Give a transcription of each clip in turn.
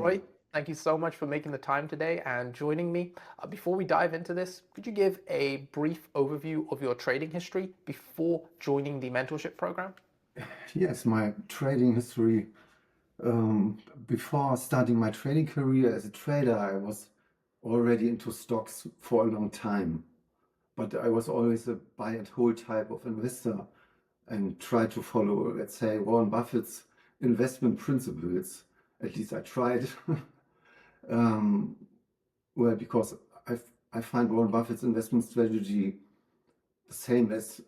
Roy, thank you so much for making the time today and joining me. Before we dive into this, could you give a brief overview of your trading history before joining the mentorship program? Yes, my trading history. Before starting my trading career as a trader, I was already into stocks for a long time. But I was always a buy and hold type of investor and tried to follow, let's say, Warren Buffett's investment principles. At least I tried. um, well, because I find Warren Buffett's investment strategy the same as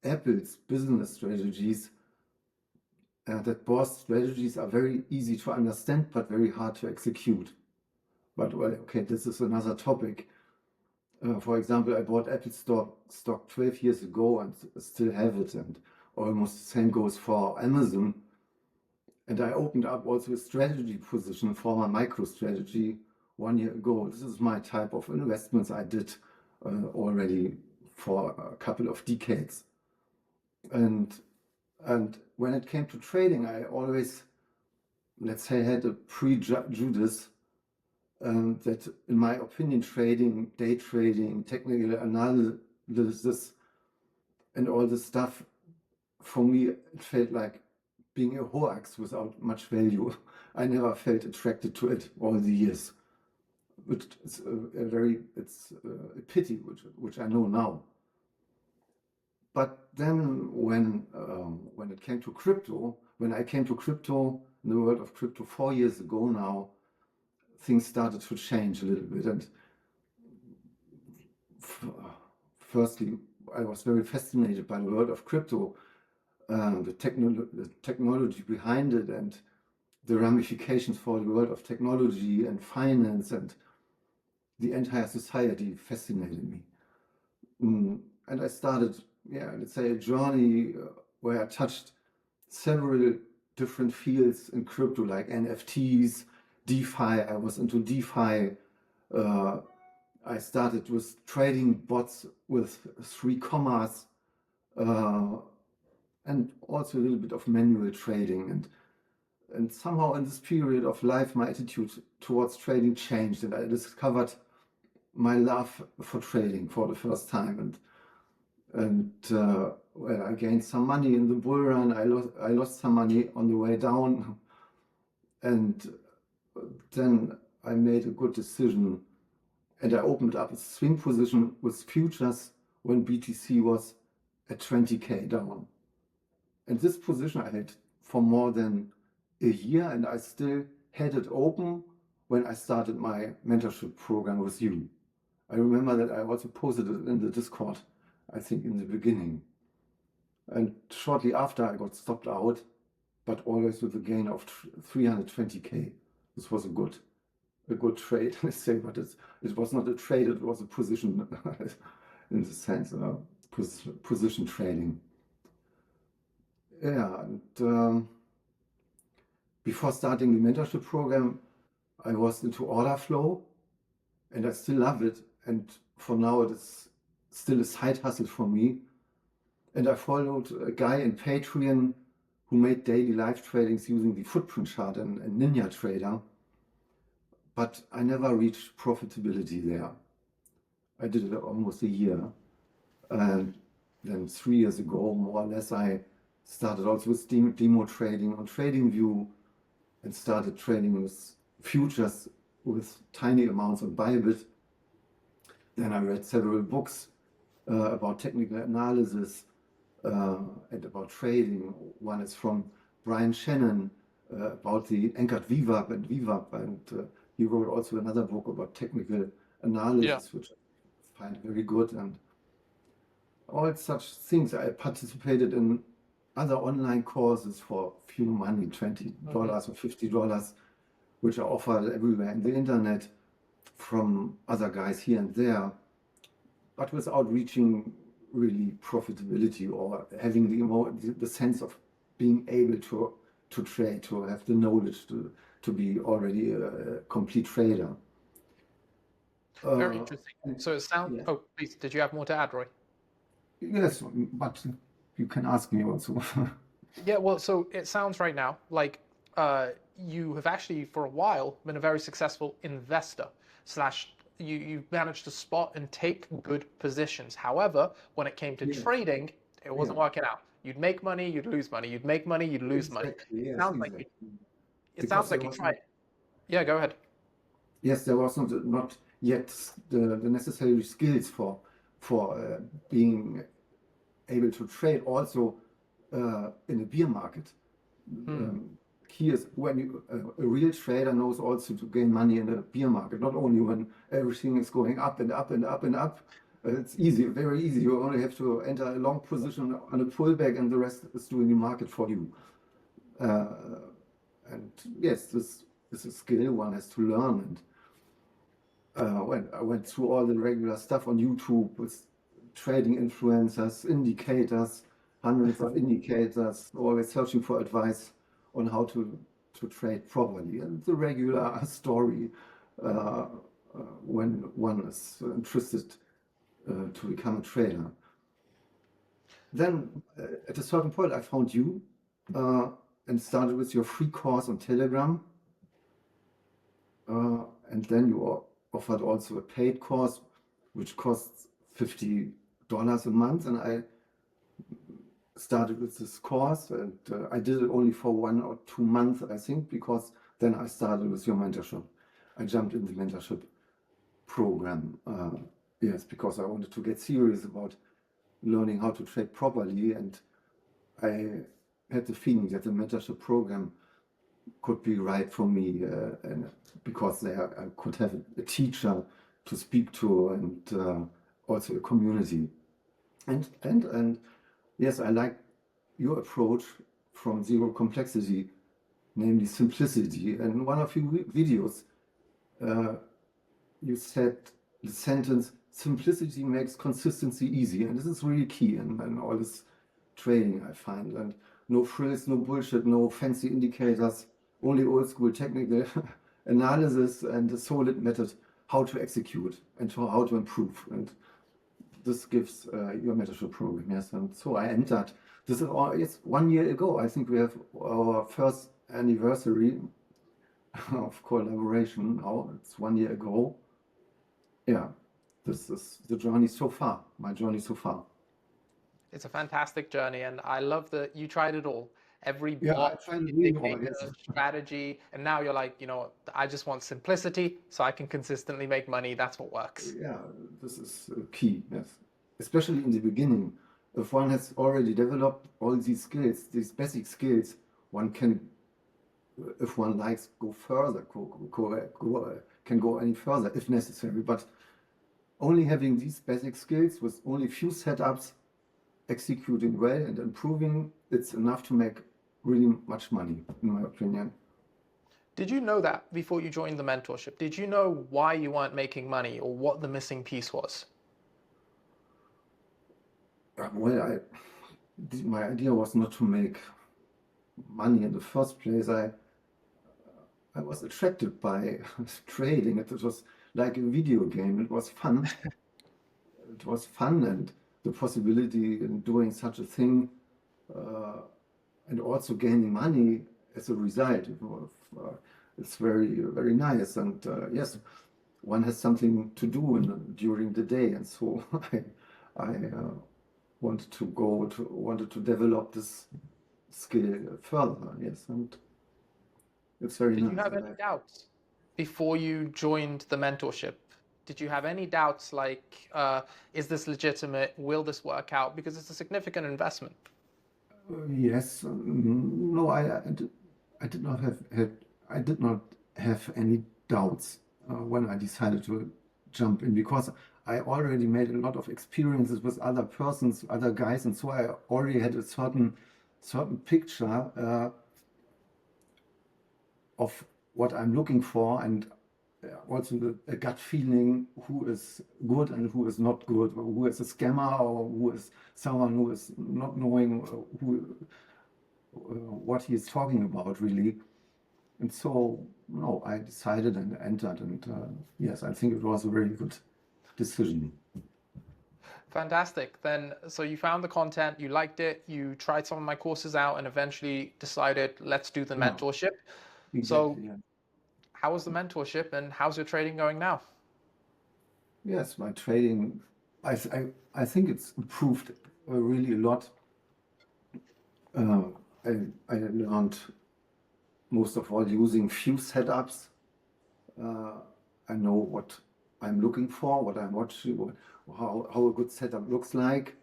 Apple's business strategies. That both strategies are very easy to understand, but very hard to execute. But well, okay, this is another topic. For example, I bought Apple stock 12 years ago and still have it, and almost the same goes for Amazon. And I opened up also a strategy position for my micro strategy 1 year ago. This is my type of investments I did already for a couple of decades. And when it came to trading, I always, let's say, had a prejudice that, in my opinion, trading, day trading, technical analysis, and all this stuff, for me, it felt like being a hoax without much value. I never felt attracted to it all the years, which is it's a pity, which I know now. But then when it came to crypto, when I came to crypto, in the world of crypto 4 years ago now, things started to change a little bit. And firstly, I was very fascinated by the world of crypto, the technology behind it, and the ramifications for the world of technology and finance, and the entire society fascinated me. And I started, let's say, a journey where I touched several different fields in crypto, like NFTs, DeFi. I was into DeFi. I started with trading bots with 3 commas, and also a little bit of manual trading. And somehow in this period of life, my attitude towards trading changed, and I discovered my love for trading for the first time. And well, I gained some money in the bull run. I lost some money on the way down, and then I made a good decision, and I opened up a swing position with futures when BTC was at 20K down. And this position I had for more than a year, and I still had it open when I started my mentorship program with you. I remember that I also posted it in the Discord, I think in the beginning. And shortly after I got stopped out, but always with a gain of 320K. This was a good trade, let's say, but it was not a trade, it was a position in the sense of position trading. Yeah, and before starting the mentorship program, I was into order flow, and I still love it. And for now, it is still a side hustle for me. And I followed a guy in Patreon who made daily live tradings using the footprint chart and Ninja Trader. But I never reached profitability there. I did it almost a year. And then 3 years ago, more or less, I started also with demo trading on TradingView and started trading with futures with tiny amounts on Bybit. Then I read several books about technical analysis and about trading. One is from Brian Shannon about the anchored VWAP and VWAP, and he wrote also another book about technical analysis, which I find very good. And all such things. I participated in other online courses for few money, $20 or $50, which are offered everywhere in the internet from other guys here and there, but without reaching really profitability or having the sense of being able to trade, to have the knowledge to be already a complete trader. Very interesting. So it sounds. Oh, please, did you have more to add, Roy? Yes, but you can ask me also. Yeah, well, so it sounds right now like you have actually for a while been a very successful investor slash you've managed to spot and take good positions. However, when it came to Yeah, trading, it yeah, wasn't working out. You'd make money, you'd lose money. You'd make money, you'd lose money. exactly. Yes, Sounds like you, exactly. it Because sounds there like you was tried. Yeah, go ahead. yes, there was not yet the necessary skills for being able to trade also in a beer market. Hmm. Key is when a real trader knows also to gain money in a beer market, not only when everything is going up and up and up and up. It's easy, very easy. You only have to enter a long position on a pullback, and the rest is doing the market for you. Uh, and yes, this is a skill one has to learn. And when I went through all the regular stuff on YouTube with trading influencers, indicators, hundreds of indicators, always searching for advice on how to trade properly, and the regular story when one is interested to become a trader. Then at a certain point, I found you and started with your free course on Telegram. And then you offered also a paid course, which costs $50 a month. And I started with this course, and I did it only for 1 or 2 months, I think, because then I started with your mentorship. I jumped in the mentorship program. Yes, because I wanted to get serious about learning how to trade properly. And I had the feeling that the mentorship program could be right for me, and because there I could have a teacher to speak to, and also a community. And yes, I like your approach from zero complexity, namely simplicity. And in one of your videos, you said the sentence, simplicity makes consistency easy. And this is really key in all this trading, I find. And no frills, no bullshit, no fancy indicators, only old school technical analysis and a solid method how to execute and how to improve. And this gives your mentorship program, yes. And so I entered. This is it's 1 year ago. I think we have our first anniversary of collaboration now. It's 1 year ago. Yeah, this is the journey so far, my journey so far. It's a fantastic journey, and I love that you tried it all. Every Yeah, I bot, try to read all, indicator, yes. strategy, and now you're like, I just want simplicity so I can consistently make money. That's what works. Yeah, this is key, yes. Especially in the beginning. If one has already developed all these skills, these basic skills, one can, if one likes, go further, can go any further if necessary. But only having these basic skills with only few setups, executing well and improving, it's enough to make really much money, in my opinion. Did you know that before you joined the mentorship? Did you know why you weren't making money or what the missing piece was? Well, my idea was not to make money in the first place. I was attracted by trading. It was like a video game. It was fun. It was fun, and the possibility in doing such a thing, and also gaining money as a result. It's very, very nice. And yes, one has something to do during the day. And so I wanted to develop this skill further. Yes, and it's very Did you nice. have any doubts before you joined the mentorship? Did you have any doubts like, is this legitimate? Will this work out? Because it's a significant investment. Yes, no, I did not I did not have any doubts when I decided to jump in, because I already made a lot of experiences with other persons, other guys, and so I already had a certain picture of what I'm looking for, and also a gut feeling who is good and who is not good, or who is a scammer, or who is someone who is not knowing what he is talking about really. And so, no, I decided and entered, and yes, I think it was a very good decision. Fantastic. Then, so you found the content, you liked it, you tried some of my courses out, and eventually decided, let's do the Yeah. mentorship. So exactly. Yeah. how was the mentorship and how's your trading going now? Yes, my trading, I think it's improved really a lot. Uh, I learned most of all using few setups. Uh, I know what I'm looking for, what I'm watching, how a good setup looks like.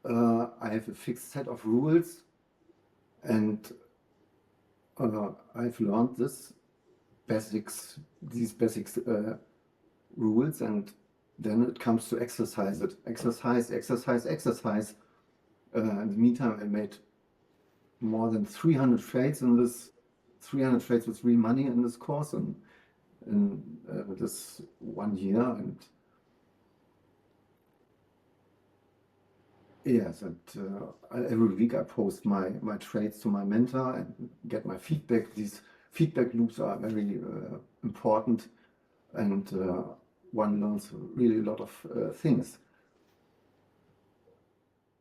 I have a fixed set of rules, and I've learned these basics rules, and then it comes to exercise it. Exercise, exercise, exercise. In the meantime, I made more than 300 trades in this, 300 trades with real money in this course, and in this 1 year. And yes, and every week I post my trades to my mentor and get my feedback. These feedback loops are very important, and one learns really a lot of things.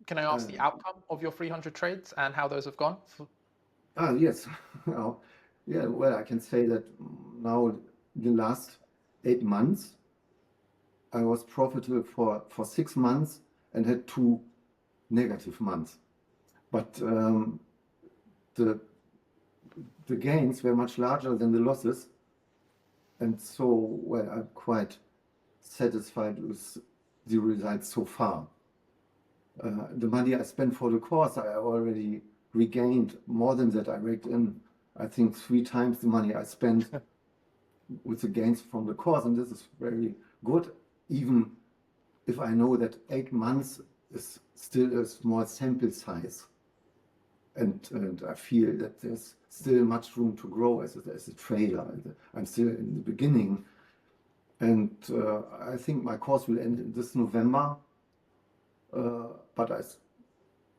Can I ask the outcome of your 300 trades and how those have gone? Yes. Well, yeah, well, I can say that now the last 8 months, I was profitable for 6 months and had 2 negative months. But the the gains were much larger than the losses, and so well, I'm quite satisfied with the results so far. The money I spent for the course, I already regained more than that. I raked in, I think, 3 times the money I spent with the gains from the course, and this is very good, even if I know that 8 months is still a small sample size. And I feel that there's still much room to grow as a trader. I'm still in the beginning, and I think my course will end this November. But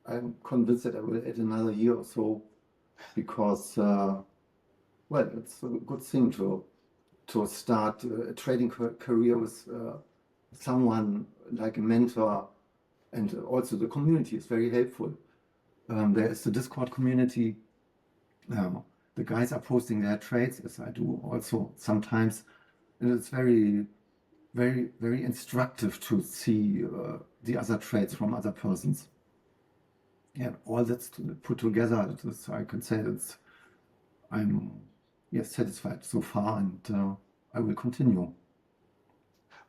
I'm convinced that I will add another year or so, because well, it's a good thing to start a trading career with someone like a mentor, and also the community is very helpful. There is the Discord community. The guys are posting their trades, as I do also sometimes, and it's very, very, very instructive to see the other trades from other persons. Yeah, all that's put together. I can say that I'm, yes, satisfied so far, and I will continue.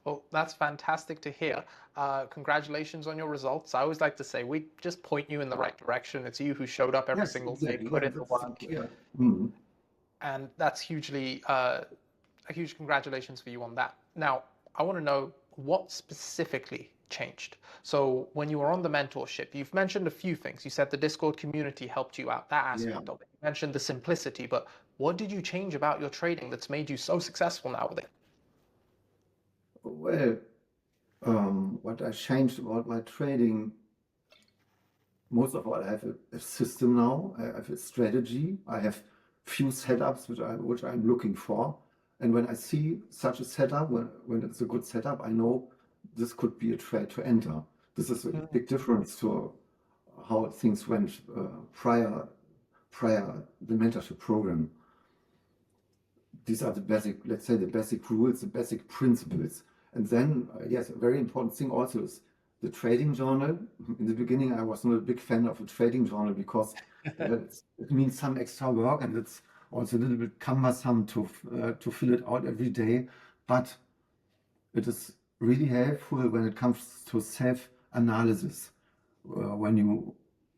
Well, that's fantastic to hear. Congratulations on your results. I always like to say we just point you in the right direction. It's you who showed up every Yes, single day, exactly. put Yeah, in the that's work, yeah. Mhm. and that's hugely a huge congratulations for you on that. Now, I want to know what specifically changed. So when you were on the mentorship, you've mentioned a few things. You said the Discord community helped you out, that Yeah. aspect of it. You mentioned the simplicity, but what did you change about your trading that's made you so successful now with it? Well, what I changed about my trading, most of all, I have a system now. I have a strategy. I have few setups which I'm looking for. And when I see such a setup, when it's a good setup, I know this could be a trade to enter. This is a big difference to how things went prior the mentorship program. These are the basic, let's say, the basic rules, the basic principles. And then, yes, a very important thing also is the trading journal. In the beginning, I was not a big fan of a trading journal because it means some extra work, and it's also a little bit cumbersome to fill it out every day. But it is really helpful when it comes to self-analysis, when you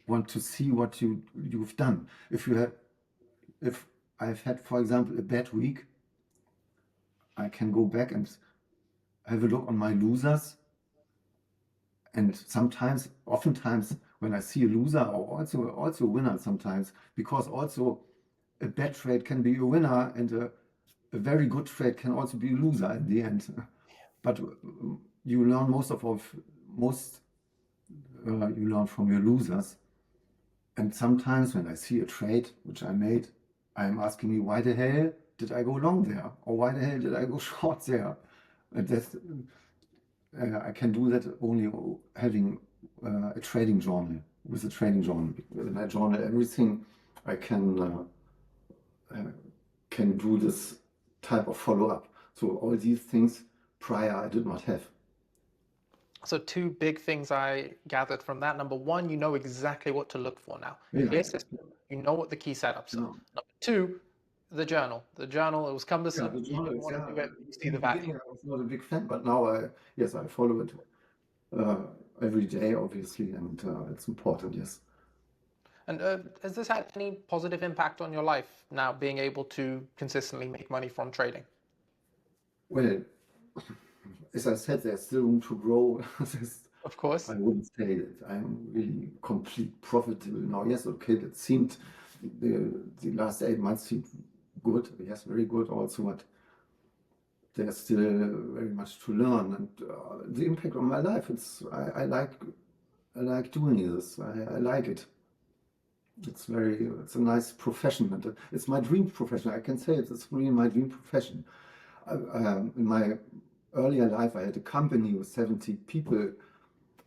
want to see what you've done. If I've had, for example, a bad week, I can go back and have a look on my losers. And sometimes, oftentimes, when I see a loser, or also a winner sometimes, because also a bad trade can be a winner, and a very good trade can also be a loser in the end. But you learn you learn from your losers. And sometimes when I see a trade which I made, I'm asking me, why the hell did I go long there? Or why the hell did I go short there? And I can do that only having a trading journal. With a trading journal, when I journal everything, I can can do this type of follow-up. So all these things prior I did not have. So two big things I gathered from that. Number one, you know exactly what to look for now. Yeah. Clear system, you know what the key setups are. No. Number two, the journal. The journal, it was Yeah, cumbersome. the You didn't journals, want to yeah. do it, you see In the the beginning, value. I was not a big fan, but now I follow it every day, obviously, and it's important, yes. And has this had any positive impact on your life now, being able to consistently make money from trading? Well, as I said, there's still room to grow. Of course. I wouldn't say that I'm really complete profitable now. Yes, okay, that seemed the last 8 months seemed good. Yes, very good also, but there's still very much to learn. And the impact on my life, I like doing this. I like it. It's a nice profession, and it's my dream profession. I can say it. It's really my dream profession. In my earlier life, I had a company with 70 people.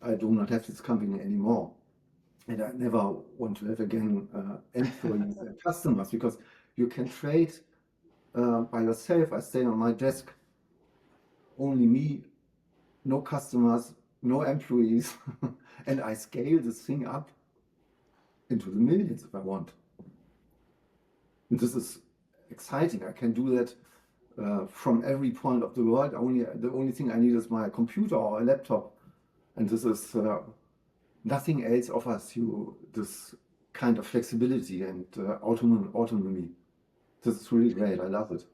I do not have this company anymore, and I never want to have again employees and customers, because you can trade by yourself. I stay on my desk, only me, no customers, no employees, and I scale this thing up into the millions if I want. And this is exciting. I can do that from every point of the world. The only thing I need is my computer or a laptop, and this is nothing else offers you this kind of flexibility and autonomy. This is really great. I love it.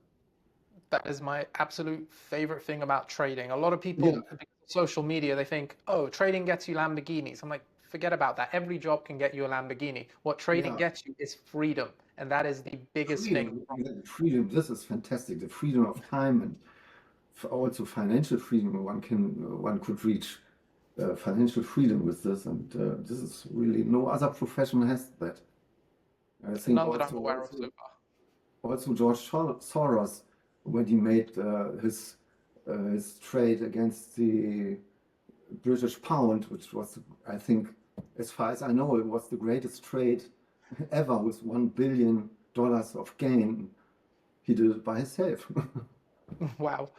That is my absolute favorite thing about trading. A lot of Yeah, people, because of social media, they think, oh, trading gets you Lamborghinis. I'm like, forget about that. Every job can get you a Lamborghini. What trading yeah. gets you is freedom. And that is the biggest thing. Freedom. This is fantastic. The freedom of time, and also financial freedom. One could reach financial freedom with this, and this is really no other profession has that. I think None that I'm aware of so far. also George Soros, when he made his trade against the British pound, which was, I think, as far as I know, it was the greatest trade ever, with $1 billion of gain. He did it by himself. Wow.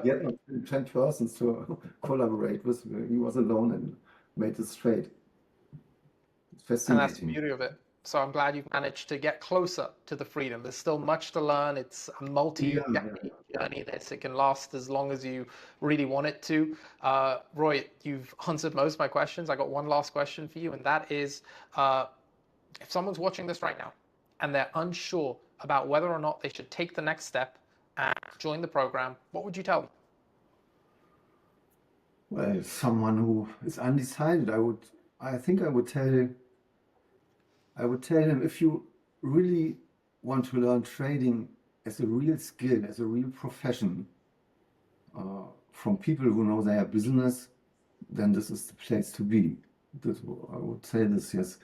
He had not 10 persons to collaborate with. He was alone and made this trade. It's And that's the fascinating. beauty of it. So I'm glad you've managed to get closer to the freedom. There's still much to learn. It's a Yeah, multi-decade journey. This, it can last as long as you really want it to. Roy, you've answered most of my questions. I got one last question for you, and that is, if someone's watching this right now and they're unsure about whether or not they should take the next step and join the program, what would you tell them? well, someone who is undecided, I think I would tell him, if you really want to learn trading as a real skill, as a real profession, from people who know their business, then this is the place to be. I would say this, yes.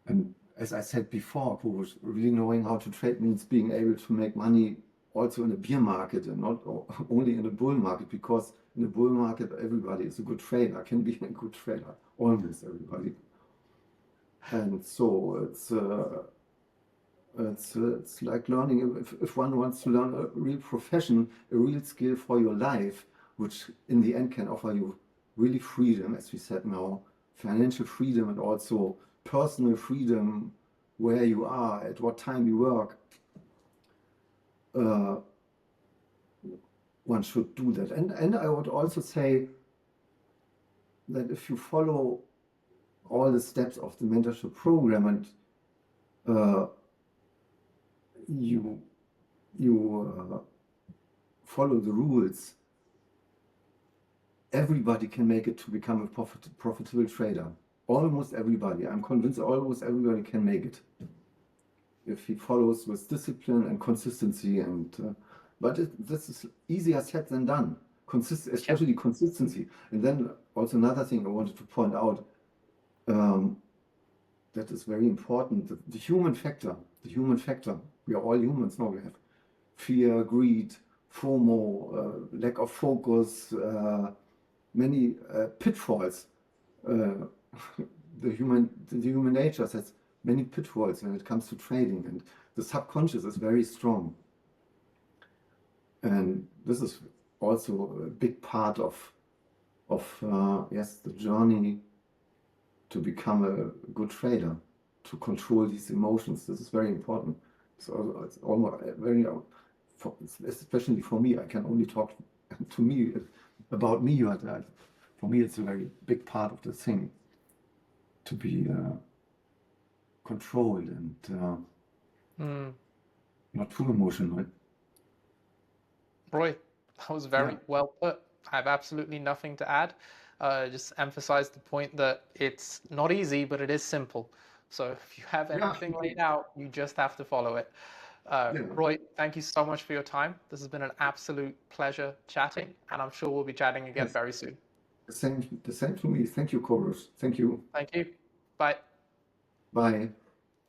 And as I said before, Koroush, really knowing how to trade means being able to make money also in a bear market and not only in a bull market, because in a bull market, everybody is a good trader, can be a good trader, almost everybody. And so it's like learning, if one wants to learn a real profession, a real skill for your life, which in the end can offer you really freedom, as we said now, financial freedom, and also personal freedom, where you are, at what time you work. One should do that. And I would also say that if you follow all the steps of the mentorship program, and you follow the rules, everybody can make it to become a profitable trader. Almost everybody. I'm convinced almost everybody can make it if he follows with discipline and consistency. And but this is easier said than done. Especially consistency. And then also another thing I wanted to point out, that is very important. The human factor. The human factor. We are all humans now. We have fear, greed, FOMO, lack of focus, many pitfalls. The human nature has many pitfalls when it comes to trading, and the subconscious is very strong. And this is also a big part of yes, the journey to become a good trader, to control these emotions. This is very important. So it's almost very, especially for me, I can only talk to me about me. But for me, it's a very big part of the thing to be controlled and not too emotional. Roy, that was very well put. I have absolutely nothing to add. Just emphasize the point that it's not easy, but it is simple. So if you have anything laid out, you just have to follow it. Roy, thank you so much for your time. This has been an absolute pleasure chatting, and I'm sure we'll be chatting again very soon. The same to me. Thank you, Koroush. Thank you. Thank you. Bye. Bye.